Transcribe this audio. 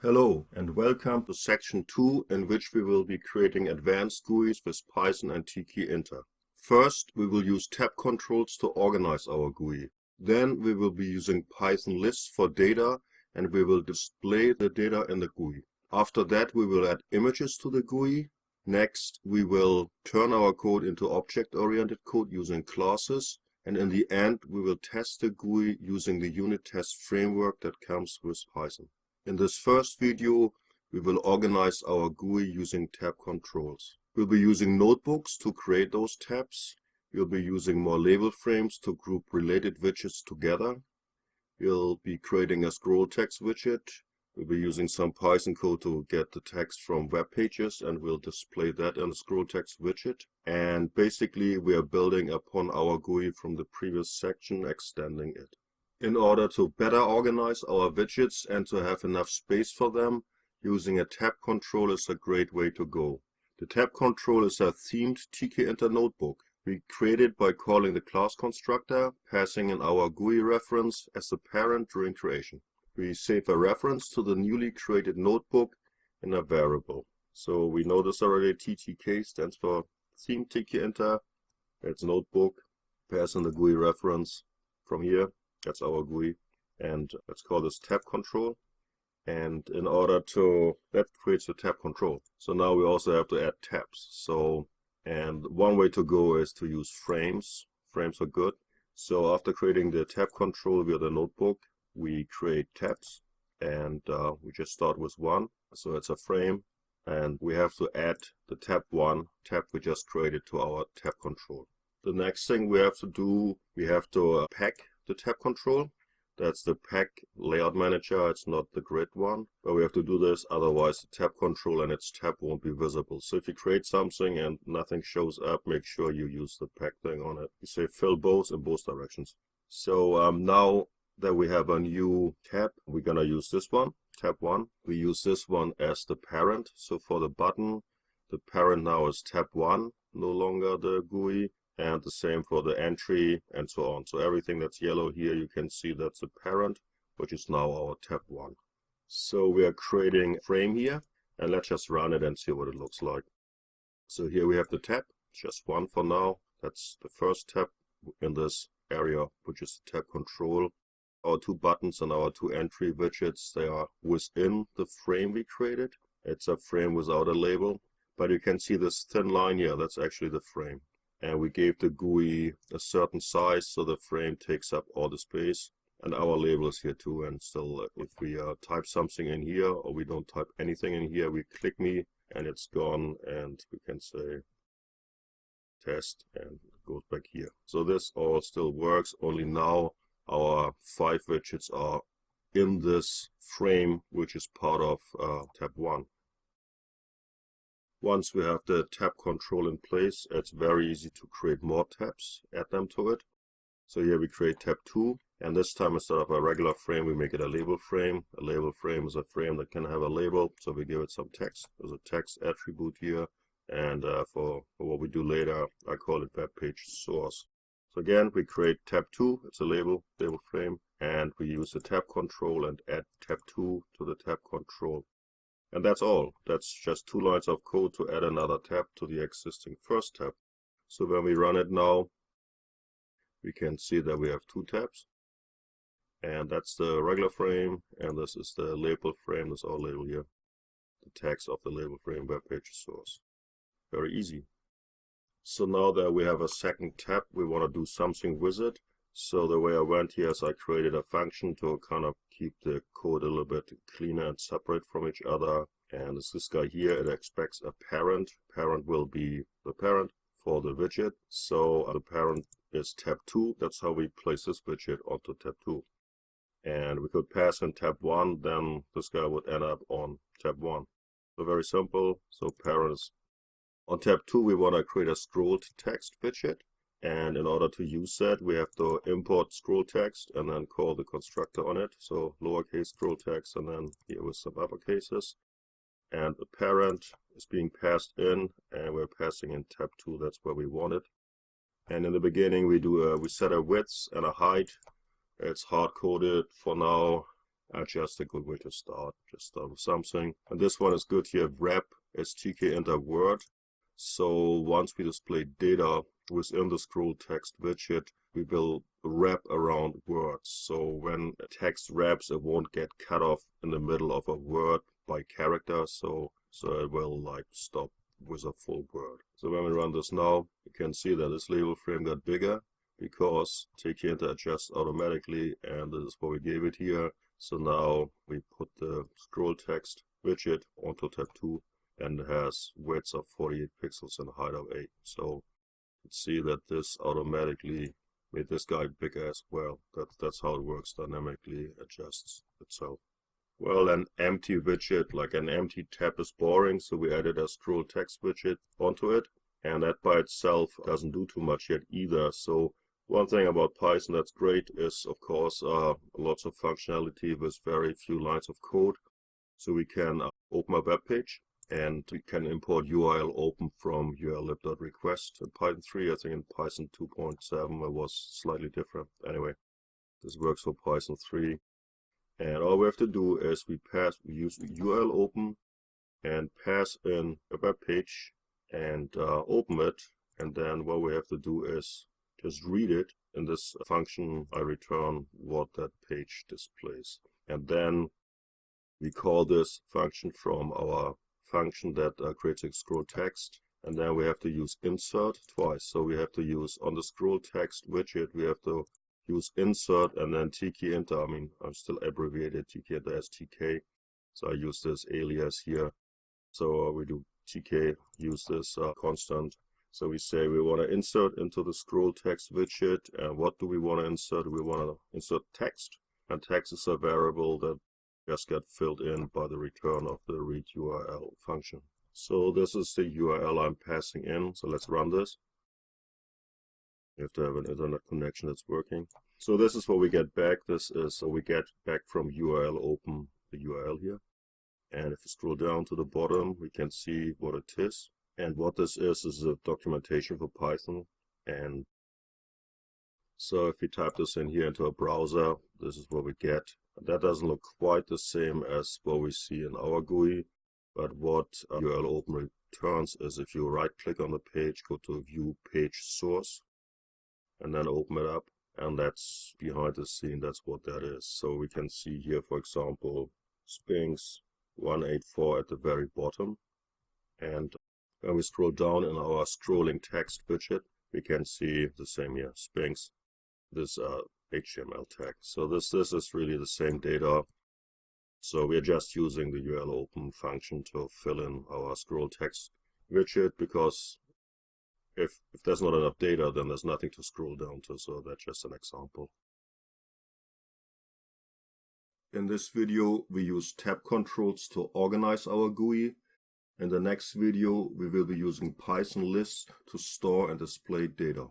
Hello and welcome to section 2, in which we will be creating advanced GUIs with Python and tkinter. First, we will use tab controls to organize our GUI. Then we will be using Python lists for data, and we will display the data in the GUI. After that, we will add images to the GUI. Next, we will turn our code into object-oriented code using classes. And in the end, we will test the GUI using the unit test framework that comes with Python. In this first video, we will organize our GUI using tab controls. We'll be using notebooks to create those tabs. We'll be using more label frames to group related widgets together. We'll be creating a scroll text widget. We'll be using some Python code to get the text from web pages, and we'll display that in the scroll text widget. And basically, we are building upon our GUI from the previous section, extending it. In order to better organize our widgets and to have enough space for them, using a tab control is a great way to go. The tab control is a themed tkinter notebook. We create it by calling the class constructor, passing in our GUI reference as a parent during creation. We save a reference to the newly created notebook in a variable. So we know this already. TTK stands for themed tkinter. It's notebook. Pass in the GUI reference from here. That's our GUI, and let's call this tab control. And in order to, that creates a tab control. So now we also have to add tabs. And one way to go is to use frames. Frames are good. So after creating the tab control via the notebook, we create tabs, and we just start with one. So it's a frame, and we have to add the tab we just created to our tab control. The next thing we have to do, we have to pack the tab control. That's the pack layout manager. It's not the grid one, but we have to do this, otherwise the tab control and its tab won't be visible. So if you create something and nothing shows up, make sure you use the pack thing on it. You say fill both in both directions. So now that we have a new tab, we're gonna use this one, tab 1. We use this one as the parent. So for the button, the parent now is tab 1, no longer the GUI. And the same for the entry and so on. So everything that's yellow here, you can see that's the parent, which is now our tab 1. So we are creating a frame here, and let's just run it and see what it looks like. So here we have the tab, just one for now. That's the first tab in this area, which is the tab control. Our two buttons and our two entry widgets, they are within the frame we created. It's a frame without a label, but you can see this thin line here, that's actually the frame. And we gave the GUI a certain size, so the frame takes up all the space. And our label is here too. And still, if we type something in here, or we don't type anything in here, we click me and it's gone. And we can say test, and it goes back here. So this all still works, only now our 5 widgets are in this frame, which is part of tab 1. Once we have the tab control in place, it's very easy to create more tabs, add them to it. So here we create tab 2, and this time instead of a regular frame, we make it a label frame. A label frame is a frame that can have a label, so we give it some text. There's a text attribute here, and for what we do later, I call it web page source. So again, we create tab 2, it's a label frame, and we use the tab control and add tab 2 to the tab control. And that's all. That's just 2 lines of code to add another tab to the existing first tab. So when we run it now, we can see that we have 2 tabs. And that's the regular frame, and this is the label frame. That's our label here. The text of the label frame, web page source. Very easy. So now that we have a second tab, we want to do something with it. So the way I went here is I created a function to kind of keep the code a little bit cleaner and separate from each other. And it's this guy here. It expects a parent. Parent will be the parent for the widget. So the parent is tab 2. That's how we place this widget onto tab 2. And we could pass in tab 1, then this guy would end up on tab 1. So very simple. So parent is on tab 2. We want to create a scroll text widget. And in order to use that, we have to import scroll text and then call the constructor on it. So lowercase scroll text, and then here with some uppercases. And the parent is being passed in, and we're passing in tab 2. That's where we want it. And in the beginning, we set a width and a height. It's hard coded for now. just a good way to start. Just start with something. And this one is good here, wrap as TK enter word. So once we display data within the scroll text widget, we will wrap around words. So when text wraps, it won't get cut off in the middle of a word by character. So it will like stop with a full word. So when we run this now, you can see that this label frame got bigger because TK enter adjusts automatically, and this is what we gave it here. So now we put the scroll text widget onto tab 2, and it has width of 48 pixels and height of 8. So you can see that this automatically made this guy bigger as well. That's how it works, dynamically adjusts itself. Well, an empty widget, like an empty tab, is boring, so we added a scroll text widget onto it, and that by itself doesn't do too much yet either. So one thing about Python that's great is, of course, lots of functionality with very few lines of code. So we can open a web page, and we can import URL open from urllib.request in Python 3. I think in Python 2.7 it was slightly different. Anyway, this works for Python 3. And all we have to do is we use URL open and pass in a web page and open it. And then what we have to do is just read it. In this function, I return what that page displays. And then we call this function from our function that creates a scroll text. And then we have to use insert twice. So we have to use on the scroll text widget, we have to use insert and then TK enter. I mean, I'm still abbreviated TK enter as TK. So I use this alias here. So we do TK, use this constant. So we say we want to insert into the scroll text widget. And what do we want to insert? We want to insert text. And text is a variable that just got filled in by the return of the read URL function. So this is the URL I'm passing in. So let's run this. You have to have an internet connection that's working. So this is what we get back. This is so we get back from URL open the URL here. And if you scroll down to the bottom, we can see what it is. And what this is a documentation for Python. And so if we type this in here into a browser, this is what we get. That doesn't look quite the same as what we see in our GUI. But what URL open returns is if you right click on the page, go to view page source, and then open it up, and that's behind the scene, that's what that is. So we can see here, for example, Sphinx 184 at the very bottom, and when we scroll down in our scrolling text widget, we can see the same here, Sphinx, this HTML tag. So this is really the same data. So we're just using the URL open function to fill in our scroll text widget, because if there's not enough data, then there's nothing to scroll down to. So that's just an example. In this video, we use tab controls to organize our GUI. In the next video, we will be using Python lists to store and display data.